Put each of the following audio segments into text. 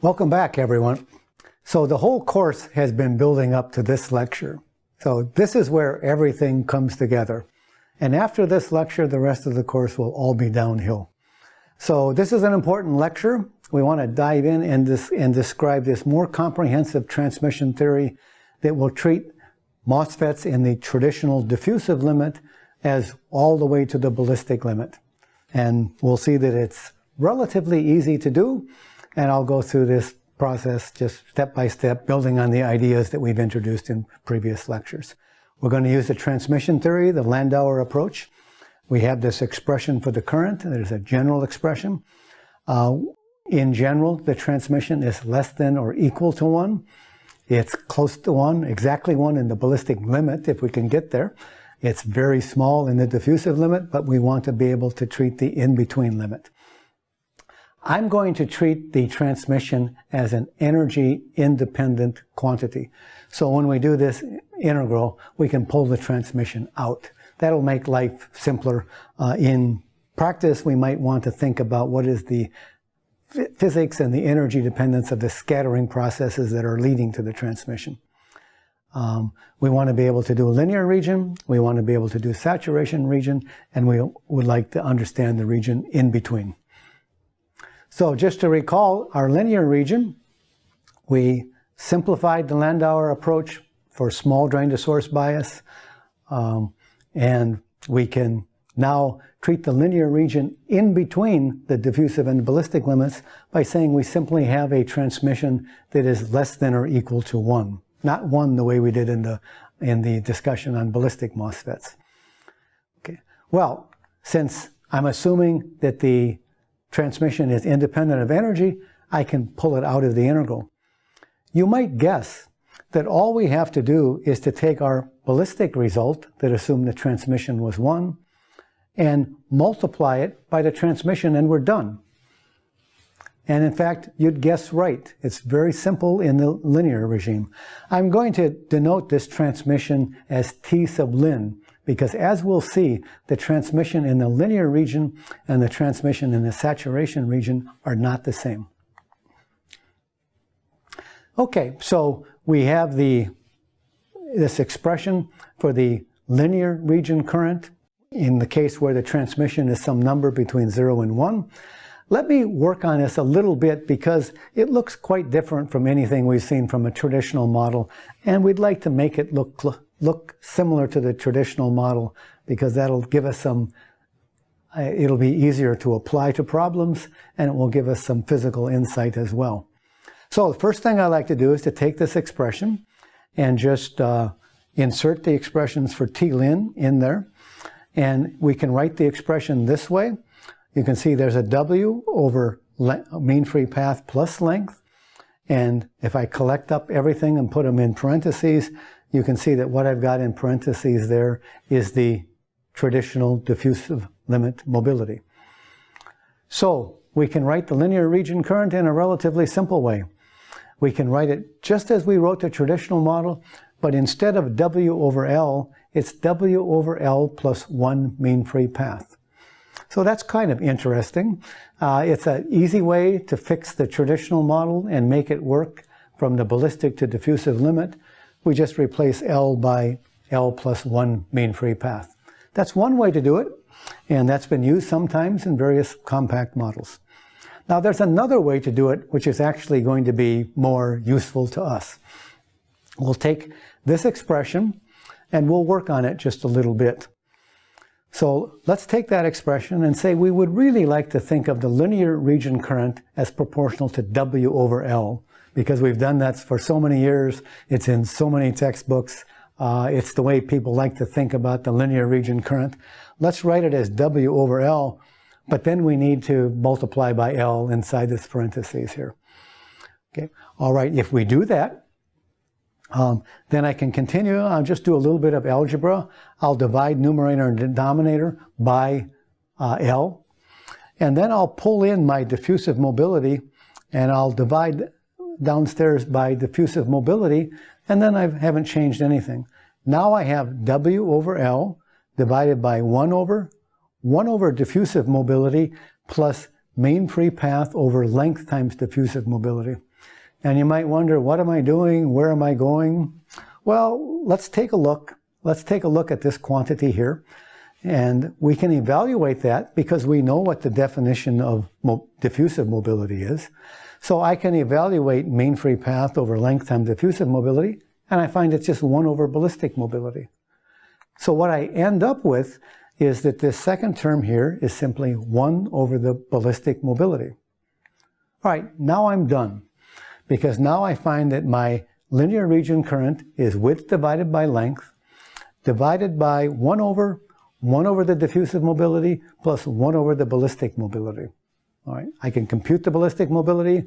Welcome back, everyone. So the whole course has been building up to this lecture. So this is where everything comes together. And after this lecture, the rest of the course will all be downhill. So this is an important lecture. We want to dive in and describe this more comprehensive transmission theory that will treat MOSFETs in the traditional diffusive limit as all the way to the ballistic limit. And we'll see that it's relatively easy to do. And I'll go through this process just step by step, building on the ideas that we've introduced in previous lectures. We're going to use the transmission theory, the Landauer approach. We have this expression for the current. There's a general expression. In general, the transmission is less than or equal to 1. It's close to 1, exactly 1 in the ballistic limit, if we can get there. It's very small in the diffusive limit, but we want to be able to treat the in-between limit. I'm going to treat the transmission as an energy-independent quantity. So when we do this integral, we can pull the transmission out. That'll make life simpler. In practice, we might want to think about what is the physics and the energy dependence of the scattering processes that are leading to the transmission. We want to be able to do a linear region, we want to be able to do saturation region, and we would like to understand the region in between. So just to recall our linear region, we simplified the Landauer approach for small drain to source bias, and we can now treat the linear region in between the diffusive and ballistic limits by saying we simply have a transmission that is less than or equal to 1. Not 1 the way we did in the discussion on ballistic MOSFETs. Okay. Well, since I'm assuming that the transmission is independent of energy, I can pull it out of the integral. You might guess that all we have to do is to take our ballistic result that assumed the transmission was 1 and multiply it by the transmission, and we're done. And in fact, you'd guess right. It's very simple in the linear regime. I'm going to denote this transmission as T sub lin, because as we'll see, the transmission in the linear region and the transmission in the saturation region are not the same. Okay, so we have this expression for the linear region current in the case where the transmission is some number between 0 and 1. Let me work on this a little bit because it looks quite different from anything we've seen from a traditional model, and we'd like to make it look similar to the traditional model because that'll give us it'll be easier to apply to problems, and it will give us some physical insight as well. So the first thing I like to do is to take this expression and just insert the expressions for T lin in there. And we can write the expression this way. You can see there's a W over mean free path plus length. And if I collect up everything and put them in parentheses, you can see that what I've got in parentheses there is the traditional diffusive limit mobility. So we can write the linear region current in a relatively simple way. We can write it just as we wrote the traditional model, but instead of W over L, it's W over L plus 1 mean free path. So that's kind of interesting. It's an easy way to fix the traditional model and make it work from the ballistic to diffusive limit. We just replace L by L plus 1 mean free path. That's one way to do it, and that's been used sometimes in various compact models. Now there's another way to do it, which is actually going to be more useful to us. We'll take this expression and we'll work on it just a little bit. So let's take that expression and say we would really like to think of the linear region current as proportional to W over L, because we've done that for so many years. It's in so many textbooks. It's the way people like to think about the linear region current. Let's write it as W over L, but then we need to multiply by L inside this parentheses here. Okay. All right, if we do that, then I can continue. I'll just do a little bit of algebra. I'll divide numerator and denominator by L. And then I'll pull in my diffusive mobility, and I'll divide downstairs by diffusive mobility, and then I haven't changed anything. Now I have W over L divided by 1 over diffusive mobility plus mean free path over length times diffusive mobility. And you might wonder, what am I doing? Where am I going? Well, let's take a look. Let's take a look at this quantity here. And we can evaluate that because we know what the definition of diffusive mobility is. So I can evaluate mean free path over length times diffusive mobility, and I find it's just 1 over ballistic mobility. So what I end up with is that this second term here is simply 1 over the ballistic mobility. All right, now I'm done, because now I find that my linear region current is width divided by length, divided by 1 over the diffusive mobility plus 1 over the ballistic mobility. All right, I can compute the ballistic mobility.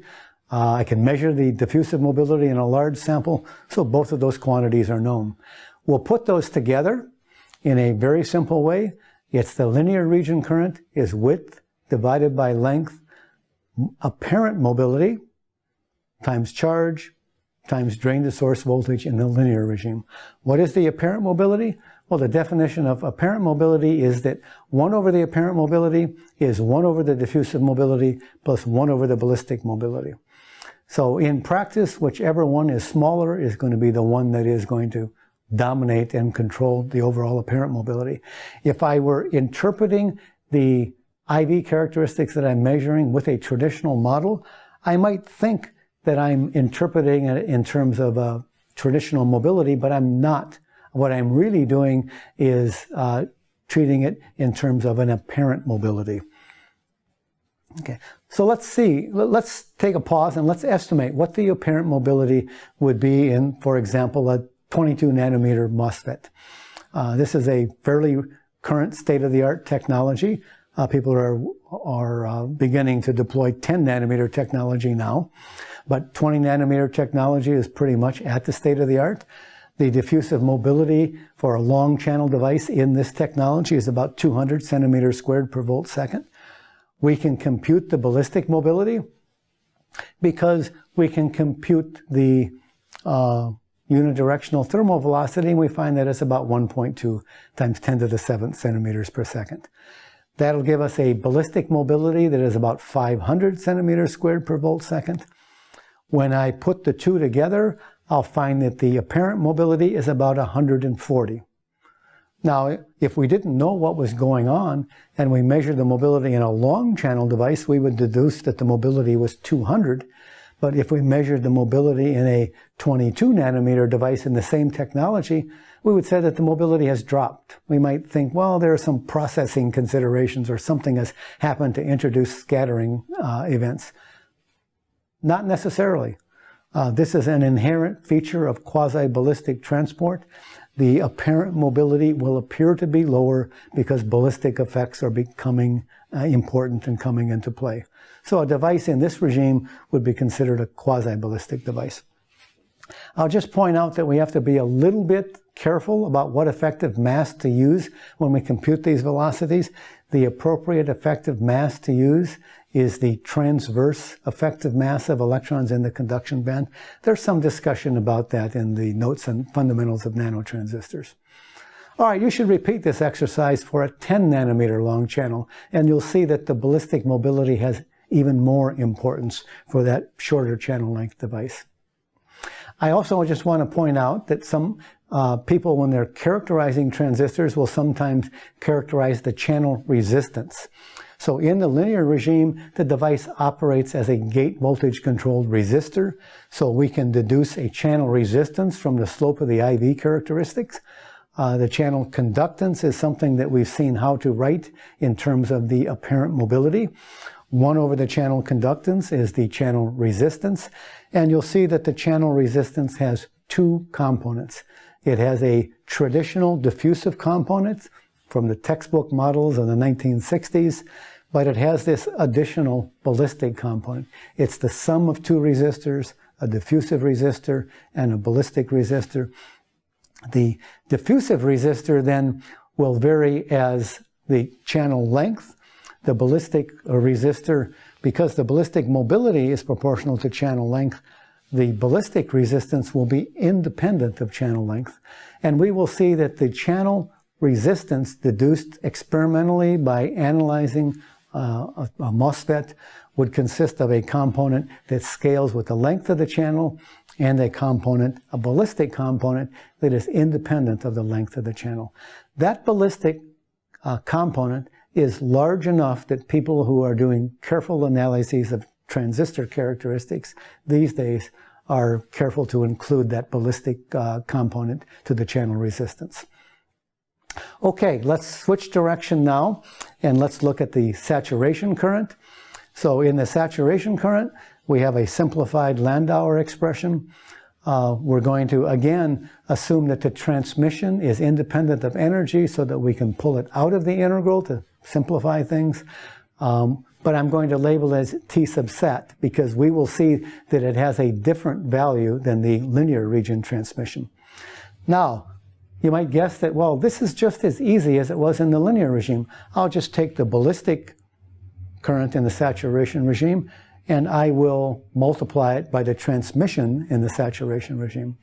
I can measure the diffusive mobility in a large sample, so both of those quantities are known. We'll put those together in a very simple way. It's the linear region current is width divided by length, apparent mobility times charge times drain to source voltage in the linear regime. What is the apparent mobility? Well, the definition of apparent mobility is that 1 over the apparent mobility is 1 over the diffusive mobility plus 1 over the ballistic mobility. So in practice, whichever one is smaller is going to be the one that is going to dominate and control the overall apparent mobility. If I were interpreting the IV characteristics that I'm measuring with a traditional model, I might think that I'm interpreting it in terms of traditional mobility, but I'm not. What I'm really doing is treating it in terms of an apparent mobility. Okay, so let's see. Let's take a pause and let's estimate what the apparent mobility would be in, for example, a 22 nanometer MOSFET. This is a fairly current state-of-the-art technology. People are beginning to deploy 10 nanometer technology now, but 20 nanometer technology is pretty much at the state-of-the-art. The diffusive mobility for a long channel device in this technology is about 200 centimeters squared per volt second. We can compute the ballistic mobility because we can compute the unidirectional thermal velocity, and we find that it's about 1.2 times 10 to the 7th centimeters per second. That'll give us a ballistic mobility that is about 500 centimeters squared per volt second. When I put the two together, I'll find that the apparent mobility is about 140. Now, if we didn't know what was going on and we measured the mobility in a long channel device, we would deduce that the mobility was 200. But if we measured the mobility in a 22 nanometer device in the same technology, we would say that the mobility has dropped. We might think, well, there are some processing considerations or something has happened to introduce scattering events. Not necessarily. This is an inherent feature of quasi-ballistic transport. The apparent mobility will appear to be lower because ballistic effects are becoming important and coming into play. So a device in this regime would be considered a quasi-ballistic device. I'll just point out that we have to be a little bit careful about what effective mass to use when we compute these velocities. The appropriate effective mass to use is the transverse effective mass of electrons in the conduction band. There's some discussion about that in the notes and fundamentals of nanotransistors. All right, you should repeat this exercise for a 10 nanometer long channel, and you'll see that the ballistic mobility has even more importance for that shorter channel length device. I also just want to point out that some people, when they're characterizing transistors, will sometimes characterize the channel resistance. So in the linear regime, the device operates as a gate voltage controlled resistor. So we can deduce a channel resistance from the slope of the IV characteristics. The channel conductance is something that we've seen how to write in terms of the apparent mobility. 1 over the channel conductance is the channel resistance. And you'll see that the channel resistance has two components. It has a traditional diffusive component from the textbook models of the 1960s, but it has this additional ballistic component. It's the sum of two resistors, a diffusive resistor and a ballistic resistor. The diffusive resistor then will vary as the channel length. The ballistic resistor, because the ballistic mobility is proportional to channel length, the ballistic resistance will be independent of channel length. And we will see that the channel resistance deduced experimentally by analyzing a MOSFET would consist of a component that scales with the length of the channel and a ballistic component that is independent of the length of the channel. That ballistic component is large enough that people who are doing careful analyses of transistor characteristics these days are careful to include that ballistic component to the channel resistance. Okay, let's switch direction now and let's look at the saturation current. So in the saturation current, we have a simplified Landauer expression. We're going to, again, assume that the transmission is independent of energy so that we can pull it out of the integral to simplify things. But I'm going to label it as T sub sat because we will see that it has a different value than the linear region transmission. Now, you might guess that, well, this is just as easy as it was in the linear regime. I'll just take the ballistic current in the saturation regime and I will multiply it by the transmission in the saturation regime.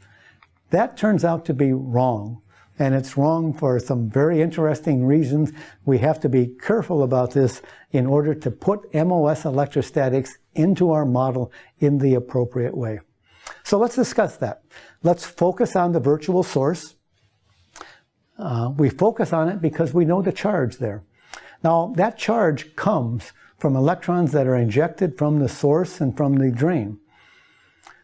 That turns out to be wrong. And it's wrong for some very interesting reasons. We have to be careful about this in order to put MOS electrostatics into our model in the appropriate way. So let's discuss that. Let's focus on the virtual source. We focus on it because we know the charge there. Now, that charge comes from electrons that are injected from the source and from the drain.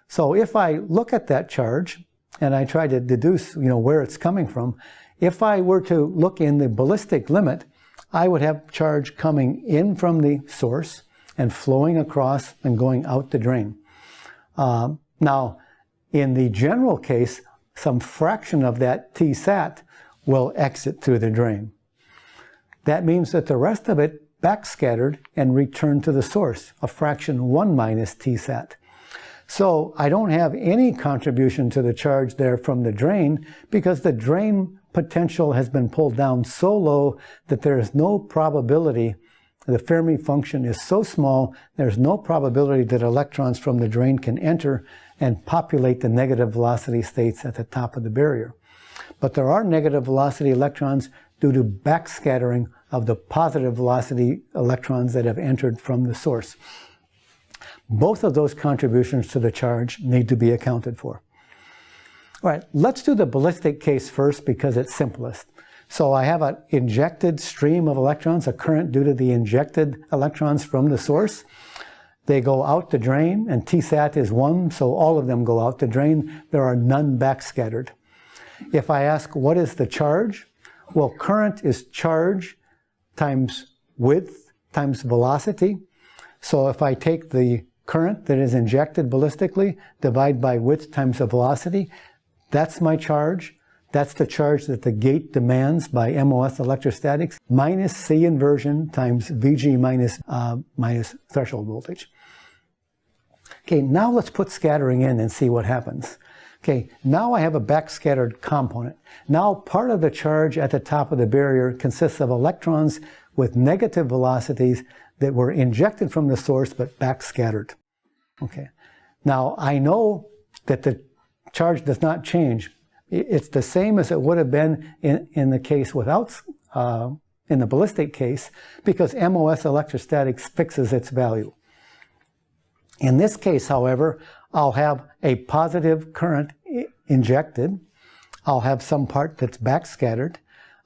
So if I look at that charge, and I try to deduce, where it's coming from, if I were to look in the ballistic limit, I would have charge coming in from the source and flowing across and going out the drain. Now, in the general case, some fraction of that T sat will exit through the drain. That means that the rest of it backscattered and returned to the source, a fraction 1 minus T sat. So I don't have any contribution to the charge there from the drain because the drain potential has been pulled down so low that there is no probability, the Fermi function is so small, there's no probability that electrons from the drain can enter and populate the negative velocity states at the top of the barrier. But there are negative velocity electrons due to backscattering of the positive velocity electrons that have entered from the source. Both of those contributions to the charge need to be accounted for. All right, let's do the ballistic case first because it's simplest. So I have an injected stream of electrons, a current due to the injected electrons from the source. They go out the drain, and T sat is 1, so all of them go out the drain. There are none backscattered. If I ask what is the charge, well, current is charge times width times velocity. So if I take the current that is injected ballistically, divide by width times the velocity, that's my charge. That's the charge that the gate demands by MOS electrostatics, minus C inversion times VG minus threshold voltage. Okay, now let's put scattering in and see what happens. Okay, now I have a backscattered component. Now part of the charge at the top of the barrier consists of electrons with negative velocities that were injected from the source but backscattered. Okay, now I know that the charge does not change. It's the same as it would have been in the case without, in the ballistic case, because MOS electrostatics fixes its value. In this case, however, I'll have a positive current injected. I'll have some part that's backscattered.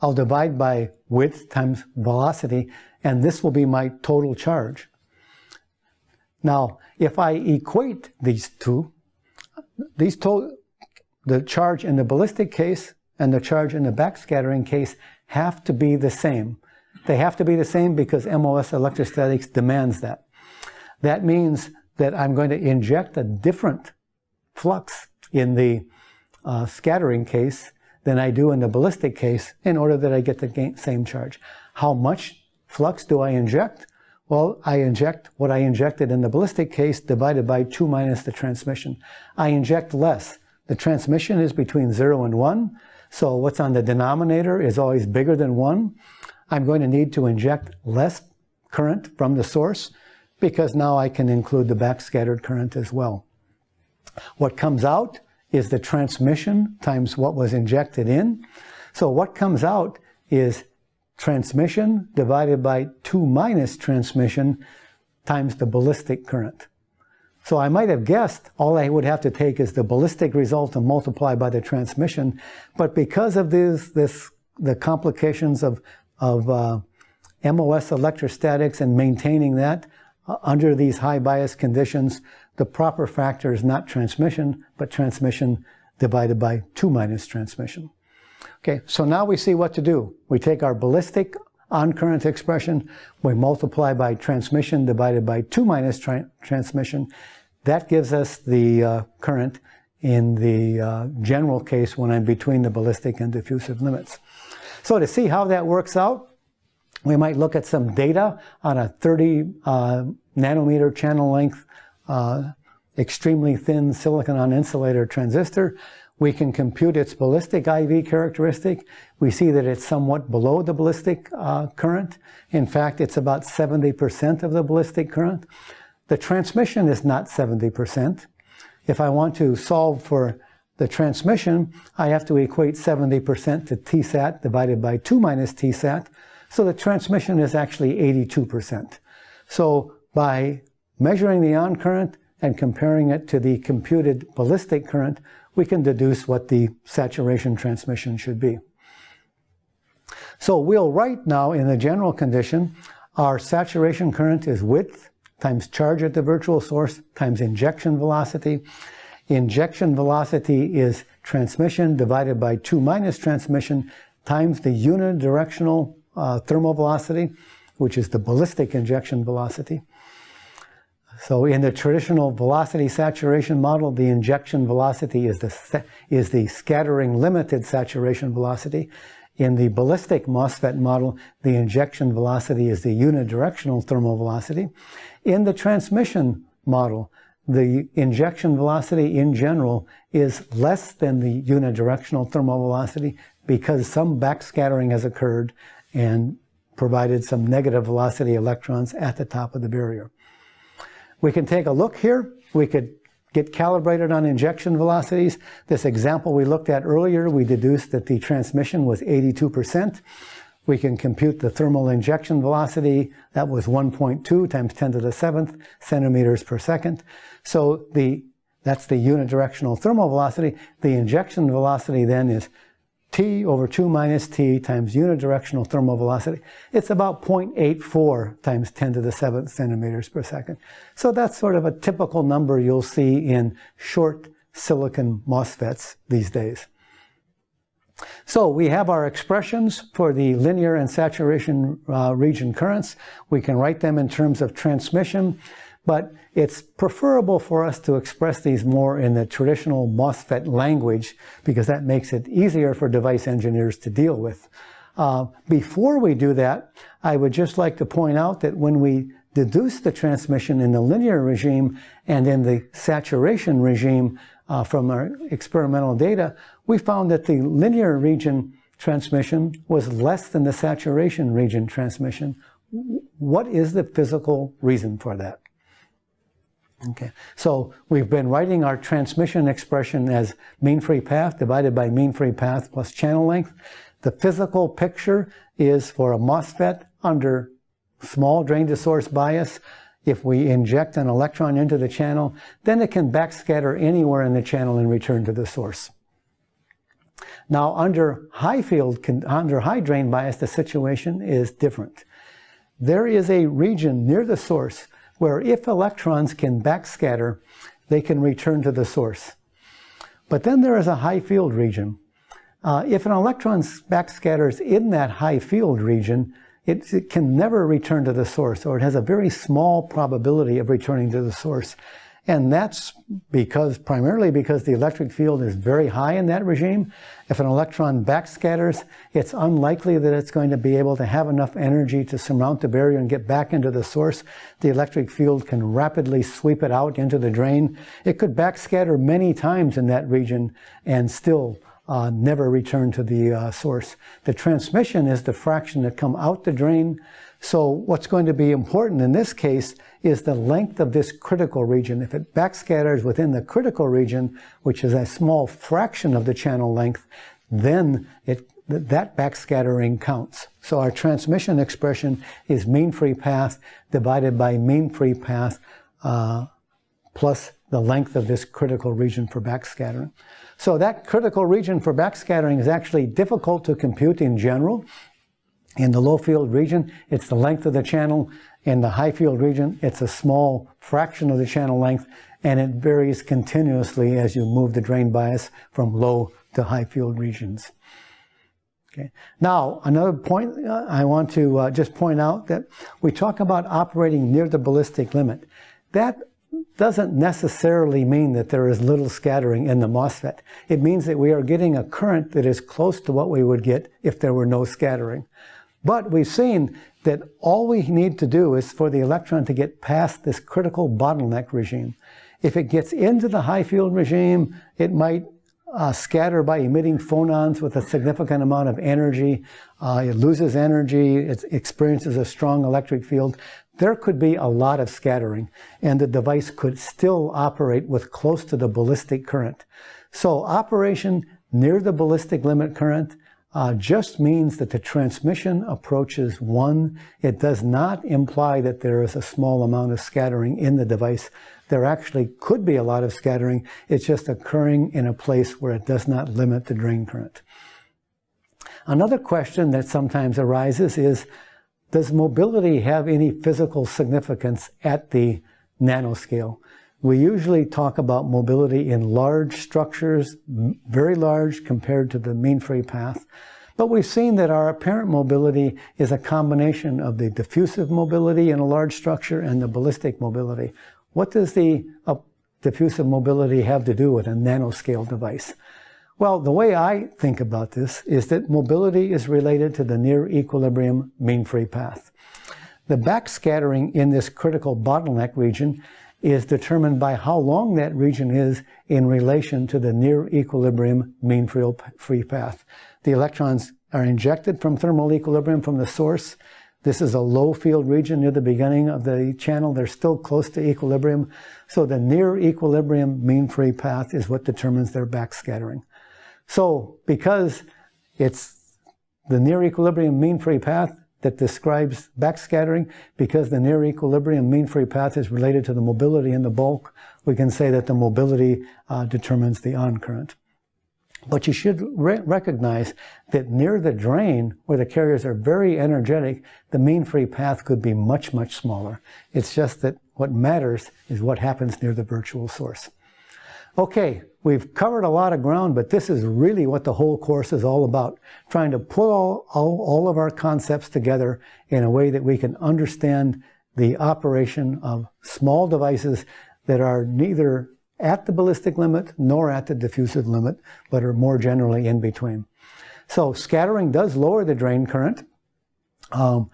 I'll divide by width times velocity, and this will be my total charge. Now, if I equate these two, the charge in the ballistic case and the charge in the backscattering case have to be the same. They have to be the same because MOS electrostatics demands that. That means that I'm going to inject a different flux in the scattering case than I do in the ballistic case in order that I get the same charge. How much flux do I inject? Well, I inject what I injected in the ballistic case divided by 2 minus the transmission. I inject less. The transmission is between 0 and 1, so what's on the denominator is always bigger than 1. I'm going to need to inject less current from the source because now I can include the backscattered current as well. What comes out is the transmission times what was injected in. So what comes out is transmission divided by 2 minus transmission times the ballistic current. So I might have guessed all I would have to take is the ballistic result and multiply by the transmission, but because of the complications of MOS electrostatics and maintaining that under these high bias conditions, the proper factor is not transmission, but transmission divided by 2 minus transmission. Okay, so now we see what to do. We take our ballistic on current expression, we multiply by transmission divided by 2 minus transmission. That gives us the current in the general case when I'm between the ballistic and diffusive limits. So to see how that works out, we might look at some data on a 30 nanometer channel length, extremely thin silicon on insulator transistor. We can compute its ballistic IV characteristic. We see that it's somewhat below the ballistic current. In fact, it's about 70% of the ballistic current. The transmission is not 70%. If I want to solve for the transmission, I have to equate 70% to Tsat divided by 2 minus Tsat. So the transmission is actually 82%. So by measuring the on current and comparing it to the computed ballistic current, we can deduce what the saturation transmission should be. So we'll write now in the general condition, our saturation current is width times charge at the virtual source times injection velocity. Injection velocity is transmission divided by 2 minus transmission times the unidirectional thermal velocity, which is the ballistic injection velocity. So in the traditional velocity saturation model, the injection velocity is the scattering limited saturation velocity. In the ballistic MOSFET model, the injection velocity is the unidirectional thermal velocity. In the transmission model, the injection velocity in general is less than the unidirectional thermal velocity because some backscattering has occurred and provided some negative velocity electrons at the top of the barrier. We can take a look here. We could get calibrated on injection velocities. This example we looked at earlier, we deduced that the transmission was 82%. We can compute the thermal injection velocity. That was 1.2 times 10 to the 7th centimeters per second. So that's the unidirectional thermal velocity. The injection velocity then is T over 2 minus T times unidirectional thermal velocity. It's about 0.84 times 10 to the 7th centimeters per second. So that's sort of a typical number you'll see in short silicon MOSFETs these days. So we have our expressions for the linear and saturation region currents. We can write them in terms of transmission, but it's preferable for us to express these more in the traditional MOSFET language because that makes it easier for device engineers to deal with. Before we do that, I would just like to point out that when we deduce the transmission in the linear regime and in the saturation regime from our experimental data, we found that the linear region transmission was less than the saturation region transmission. What is the physical reason for that? Okay, so we've been writing our transmission expression as mean free path divided by mean free path plus channel length. The physical picture is for a MOSFET under small drain to source bias. If we inject an electron into the channel, then it can backscatter anywhere in the channel and return to the source. Now under high drain bias, the situation is different. There is a region near the source where if electrons can backscatter, they can return to the source. But then there is a high field region. If an electron backscatters in that high field region, it can never return to the source, or it has a very small probability of returning to the source. And that's primarily because the electric field is very high in that regime. If an electron backscatters, it's unlikely that it's going to be able to have enough energy to surmount the barrier and get back into the source. The electric field can rapidly sweep it out into the drain. It could backscatter many times in that region and still never return to the source. The transmission is the fraction that come out the drain. So what's going to be important in this case is the length of this critical region. If it backscatters within the critical region, which is a small fraction of the channel length, then it that backscattering counts. So our transmission expression is mean free path divided by mean free path plus the length of this critical region for backscattering. So that critical region for backscattering is actually difficult to compute in general. In the low field region, it's the length of the channel. In the high field region, it's a small fraction of the channel length, and it varies continuously as you move the drain bias from low to high field regions. Okay. Now, another point I want to just point out that we talk about operating near the ballistic limit. That doesn't necessarily mean that there is little scattering in the MOSFET. It means that we are getting a current that is close to what we would get if there were no scattering. But we've seen that all we need to do is for the electron to get past this critical bottleneck regime. If it gets into the high field regime, it might scatter by emitting phonons with a significant amount of energy. It loses energy, it experiences a strong electric field. There could be a lot of scattering, and the device could still operate with close to the ballistic current. So operation near the ballistic limit current just means that the transmission approaches 1. It does not imply that there is a small amount of scattering in the device. There actually could be a lot of scattering. It's just occurring in a place where it does not limit the drain current. Another question that sometimes arises is, does mobility have any physical significance at the nanoscale? We usually talk about mobility in large structures, very large compared to the mean free path. But we've seen that our apparent mobility is a combination of the diffusive mobility in a large structure and the ballistic mobility. What does the diffusive mobility have to do with a nanoscale device? Well, the way I think about this is that mobility is related to the near equilibrium mean free path. The backscattering in this critical bottleneck region is determined by how long that region is in relation to the near equilibrium mean free path. The electrons are injected from thermal equilibrium from the source. This is a low field region near the beginning of the channel. They're still close to equilibrium. So the near equilibrium mean free path is what determines their backscattering. So because it's the near equilibrium mean free path that describes backscattering, because the near equilibrium mean free path is related to the mobility in the bulk, we can say that the mobility determines the on current. But you should recognize that near the drain, where the carriers are very energetic, the mean free path could be much, much smaller. It's just that what matters is what happens near the virtual source. Okay, we've covered a lot of ground, but this is really what the whole course is all about, trying to put all of our concepts together in a way that we can understand the operation of small devices that are neither at the ballistic limit nor at the diffusive limit, but are more generally in between. So scattering does lower the drain current, and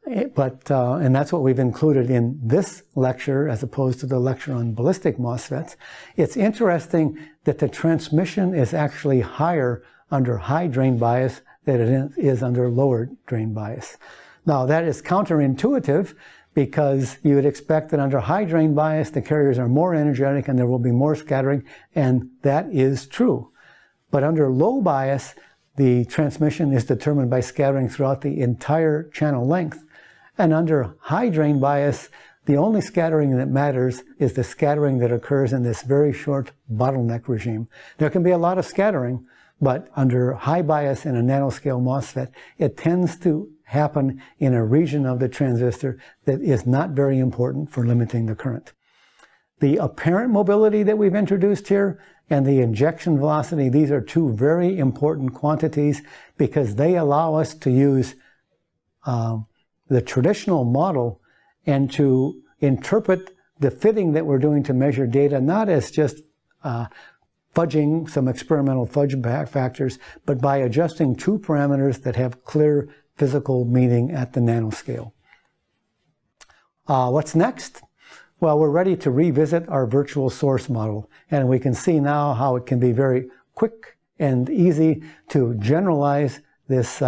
that's what we've included in this lecture as opposed to the lecture on ballistic MOSFETs. It's interesting that the transmission is actually higher under high drain bias than it is under lower drain bias. Now that is counterintuitive because you would expect that under high drain bias the carriers are more energetic and there will be more scattering, and that is true. But under low bias, the transmission is determined by scattering throughout the entire channel length. And under high drain bias, the only scattering that matters is the scattering that occurs in this very short bottleneck regime. There can be a lot of scattering, but under high bias in a nanoscale MOSFET, it tends to happen in a region of the transistor that is not very important for limiting the current. The apparent mobility that we've introduced here and the injection velocity, these are two very important quantities because they allow us to use the traditional model and to interpret the fitting that we're doing to measure data, not as just fudging some experimental fudge factors, but by adjusting two parameters that have clear physical meaning at the nanoscale. What's next? Well, we're ready to revisit our virtual source model, and we can see now how it can be very quick and easy to generalize this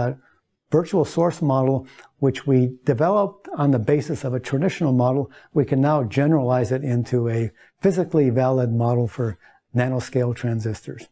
virtual source model, which we developed on the basis of a traditional model. We can now generalize it into a physically valid model for nanoscale transistors.